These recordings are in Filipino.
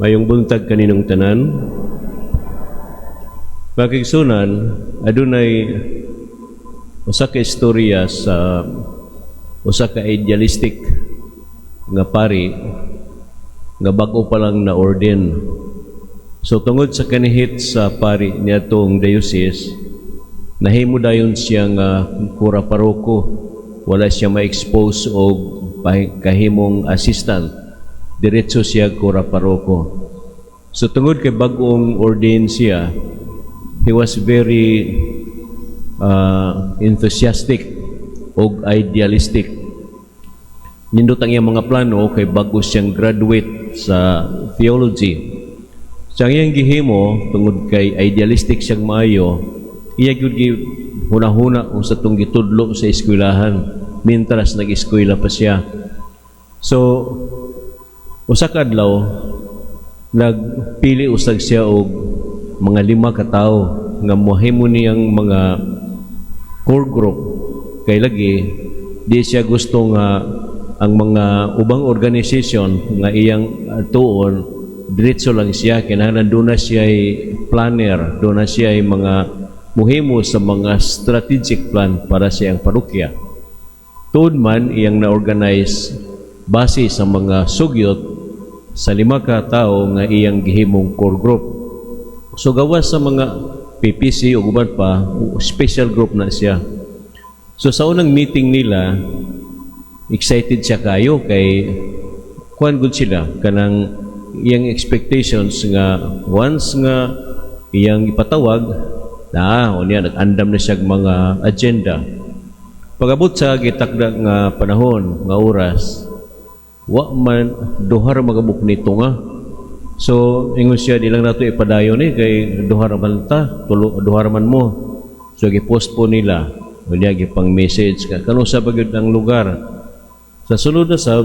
Mayong buntag kaninong tanan. Makigsunan, adunay usa ka istorya sa usa ka idealistic nga pari nga bag-o pa lang na orden. So tungod sa kanihit sa pari niadtong diocese, nahimo dayon siya nga kura paroko. Wala siya ma-expose og kahimong assistant. Diretso siya kura paroko. So tungod kay bag-ong ordain siya, he was very enthusiastic og idealistic. Nindot ang iyang mga plano kay bago siyang graduate sa theology. Sa iyang gihimo, tungod kay idealistic siyang maayo, iya gyud huna-huna kung sa tong gitudlo sa eskwelahan, mintras nag-eskwela pa siya. So usa ka adlaw nagpili usag siya og mga 5 ka tawo nga mohimo niyang mga core group kay lagi di siya gusto nga ang mga ubang organization nga iyang tuon diretso lang siya. Kinahanglan doon na siya ay planner, doon na siya ay mga muhimo sa mga strategic plan para sa iyang parokya. Tuod man iyang na-organize base sa mga sugyot sa 5 ka tao nga iyang gihimong core group. So gawas sa mga PPC o guban pa, special group na siya. So sa unang meeting nila, excited siya kayo kay kuan gud sila kanang iyang expectations nga once nga iyang ipatawag na unya nag-andam na siya mga agenda. Pagabot sa gitakda nga panahon nga oras, wa man duhar magabuk nito nga. So ingon siya di lang nato ipadayon ni kay duhar man ta, duhar man mo. So gi-post po nila, unya gipang message ka kano sa bagyod ang lugar. Sa sulod na sab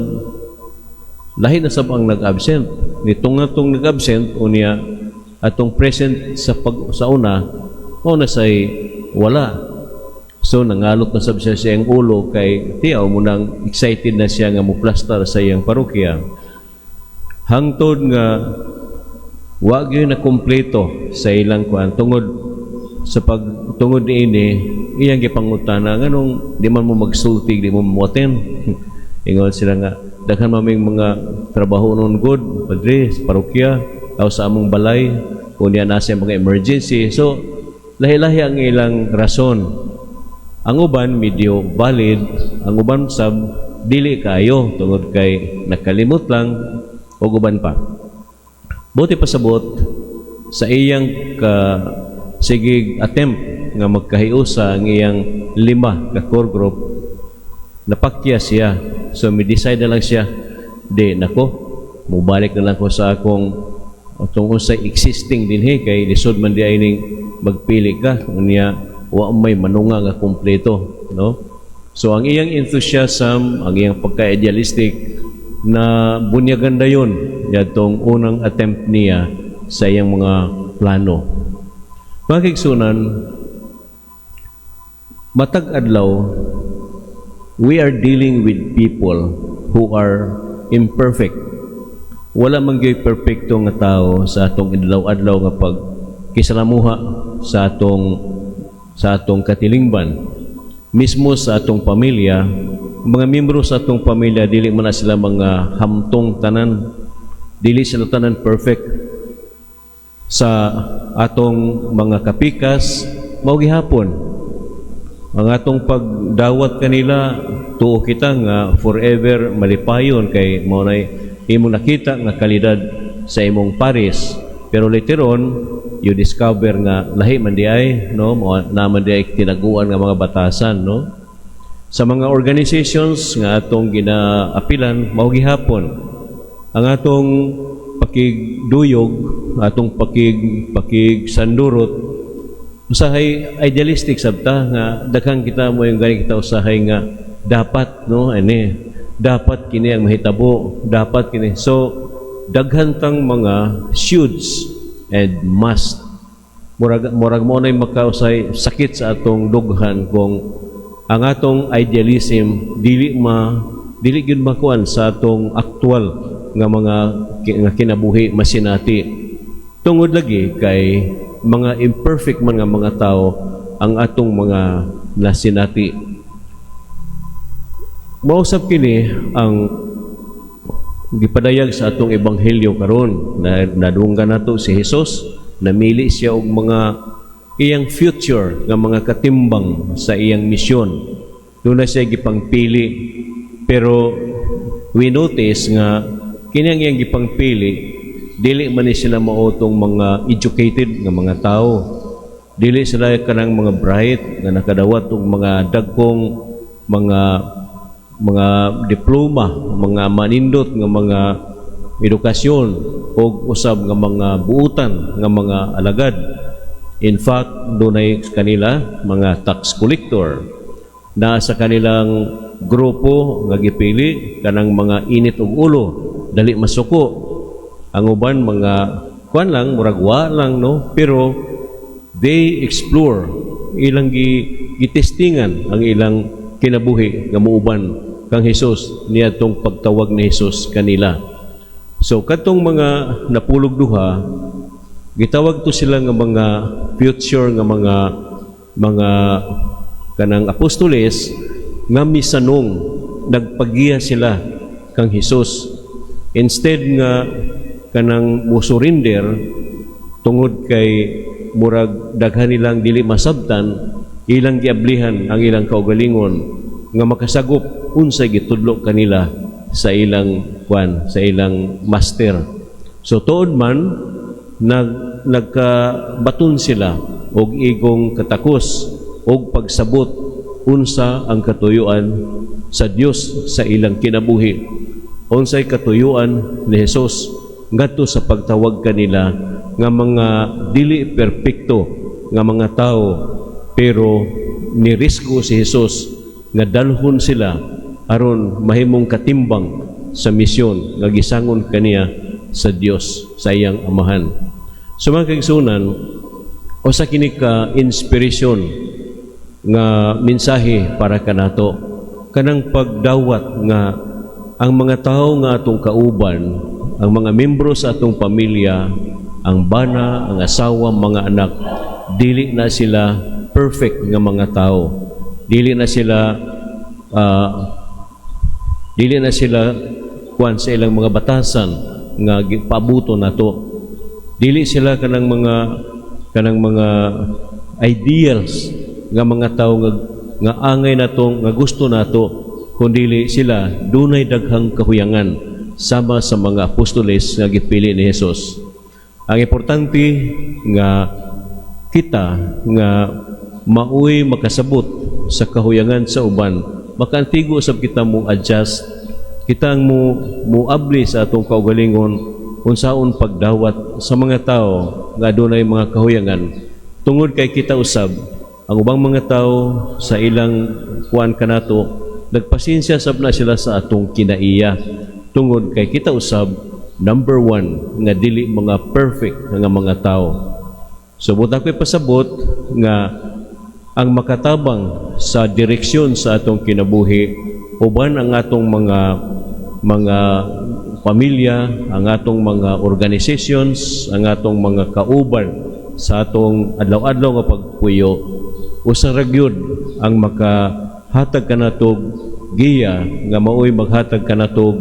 lahi na sab ang nag-absent. Nitong atong nag-absent unya atong present sa una o na say wala. So nangalot na sab siya siyang ulo kay tiyaw mo nang excited na siya nga muplastar sa iyang parokya. Hangtod nga wa gyud na kumpleto sa ilang kuan tungod sa pagtungod niini iyang gipangutana nganong di man mo magsulti, di mo mo-attend. Ingon sila nga daghan maming mga trabaho nun good padre sa parokya o sa among balay unya na sa mga emergency. So lahi-lahi ang ilang rason. Ang uban medyo valid, ang uban sab dili kayo tungod kay nakalimot lang o uban pa. Buti pasabot sa iyang sigig attempt nga magkahiusa ang iyang 5 ka core group, napakya siya. So may decide na lang siya, di nako, mubalik na lang ko sa akong tungkol sa existing dinhi kay lisod man di ay ning magpili ka unya wa may manunga nga kompleto, no? So ang iyang enthusiasm, ang iyang pagka-idealistic na bunyagan dayon yatong unang attempt niya sa iyang mga plano. Makigsunan, matag adlaw, we are dealing with people who are imperfect. Wala man gyud perfecto nga tao sa atong adlaw-adlaw nga pagkisalamuha sa atong katilingban. Mismo sa atong pamilya, mga miyembro sa atong pamilya dili man na sila mga hamtong tanan, dili sila tanan perfect. Sa atong mga kapikas mao gihapon ang atong pagdawat kanila, tuo kita nga forever malipayon kay mao nay imong nakita nga kalidad sa imong pares. Pero later on, you discover nga lahi man di ay, no, naman di ay tinaguan nga mga batasan, no. Sa mga organizations nga atong ginaapilan mao gihapon ang atong pakigduyog, atong pakigsandurot usahay idealistic sabta nga daghang kita mo yung gani kita usahay nga dapat, no, dapat kini ang mahitabo, dapat kini. So daghan tang mga shoulds and must. Murag mo na makausay sakit sa atong dughan kung ang atong idealism dili gyud makuan sa atong actual nga kinabuhi masinati. Tungod lagi kay mga imperfect man nga mga tao ang atong mga nasinati. Mausap kini ang gipadayag sa atong ebanghelyo karon na nadunggan nato si Hesus, namili siya og mga iyang future nga mga katimbang sa iyang misyon. Doon na siya gipangpili, pero we notice nga kini ang iyang gipangpili, dili man ni sila maotong mga educated nga mga tao, dili sila kanang mga bright nga nakadawat og mga dagkong mga diploma, mga manindot nga mga edukasyon o usab nga mga buutan nga mga alagad. In fact, dunay kanila mga tax collector na sa kanilang grupo nga gipili kanang mga init og ulo, dali masuko. Ang uban mga kuan lang, muragwa lang, no, pero they explore, ilang gitestingan ang ilang kinabuhi nga muuban kang Hesus niadtong pagtawag ni Hesus kanila. So katong mga napulog duha, gitawag to sila nga mga future nga mga kanang apostoles nga misanong nagpagiya sila kang Hesus. Instead nga kanang musurinder tungod kay murag daghan nilang dili masabtan, ilang giablihan ang ilang kaugalingon nga makasagop unsay gitudlo kanila sa ilang sa ilang master. So tuod man nagkabaton sila og igong katakos og pagsabot unsa ang katuyuan sa Dios sa ilang kinabuhi. Unsay katuyuan ni Hesus ngadto sa pagtawag kanila nga mga dili perpekto nga mga tao, pero nirisko si Hesus nga dalhon sila aron mahimong katimbang sa misyon nga gisangon kaniya sa Dios sa iyang amahan. So mga kaigsunan, usa kini ka inspirasyon nga mensahe para kanato, kanang pagdawat nga ang mga tao nga atong kauban, ang mga membro sa atong pamilya, ang bana, ang asawa, mga anak, dili na sila perfect nga mga tao. Dili na sila kuan sa ilang mga batasan nga pabuto nato. Dili sila kanang mga ideals nga mga tao nga angay nato nga gusto nato, kundi sila dunay daghang kahuyangan sama sa mga apostoles nga gipili ni Hesus. Ang importante nga kita nga maoy makasabot sa kahuyangan sa uban, makaantigo sab kita mo adjust, kita mo abli sa atong kaugalingon unsaon pagdawat sa mga tao nga adunay mga kahuyangan, tungod kay kita usab ang ubang mga tao sa ilang kuan kanato nagpasensya sab na sila sa atong kinaiya, tungod kay kita usab number one nga dili mga perfect nga mga tao. So buta ko'y pasabot nga ang makatabang sa direksyon sa atong kinabuhi, uban ang atong mga pamilya, ang atong mga organizations, ang atong mga kauban sa atong adlaw-adlaw nga pagpuyo, usa ra gyud ang makahatag kanatog giya nga maoy maghatag kanatog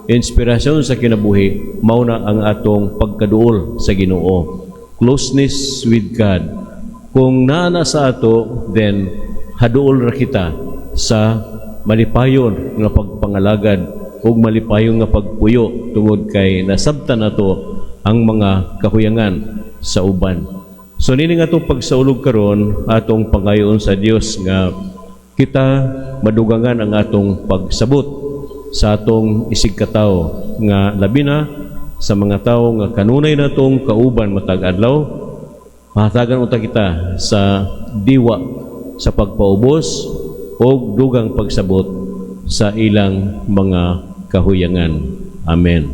inspirasyon sa kinabuhi, mao na ang atong pagkaduol sa Ginoo, closeness with God. Kung naana sa ato, then haduol ra kita sa malipayon nga pagpangalagad ug malipayon nga pagpuyo, tungod kay nasabtan nato ang mga kahuyangan sa uban. So nini nga itong pagsaulog karon atong pangayoon sa Dios nga kita madugangan ang atong pagsabot sa atong isig katawo, nga labi na sa mga tao nga kanunay natong kauban matag adlaw, mahatagan unta kita sa diwa sa pagpaubos o dugang pagsabot sa ilang mga kahuyangan. Amen.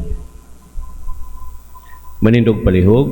Manindog palihog.